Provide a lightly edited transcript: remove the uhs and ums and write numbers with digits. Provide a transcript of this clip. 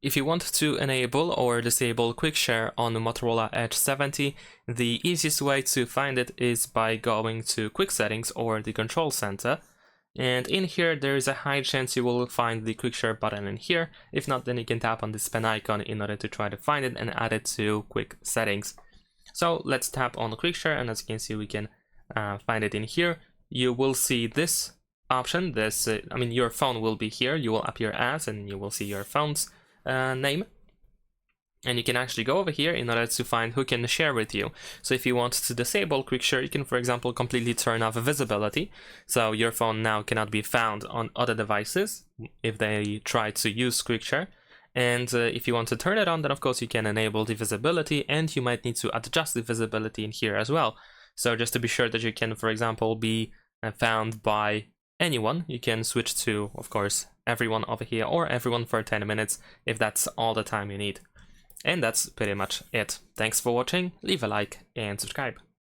If you want to enable or disable quick share on the Motorola Edge 70, the easiest way to find it is by going to quick settings or the control center. And in here, there is a high chance you will find the quick share button in here. If not, then you can tap on this pen icon in order to try to find it and add it to quick settings. So let's tap on the quick share, and as you can see, we can find it in here. You will see this option, your phone will be here, you will appear as, and you will see your phone's name. And you can actually go over here in order to find who can share with you. So if you want to disable quick share, you can, for example, completely turn off visibility. So your phone now cannot be found on other devices if they try to use quick share. And if you want to turn it on, then of course you can enable the visibility, and you might need to adjust the visibility in here as well. So just to be sure that you can, for example, be found by anyone, you can switch to, of course, everyone over here, or everyone for 10 minutes if that's all the time you need. And that's pretty much it. Thanks for watching, leave a like and subscribe.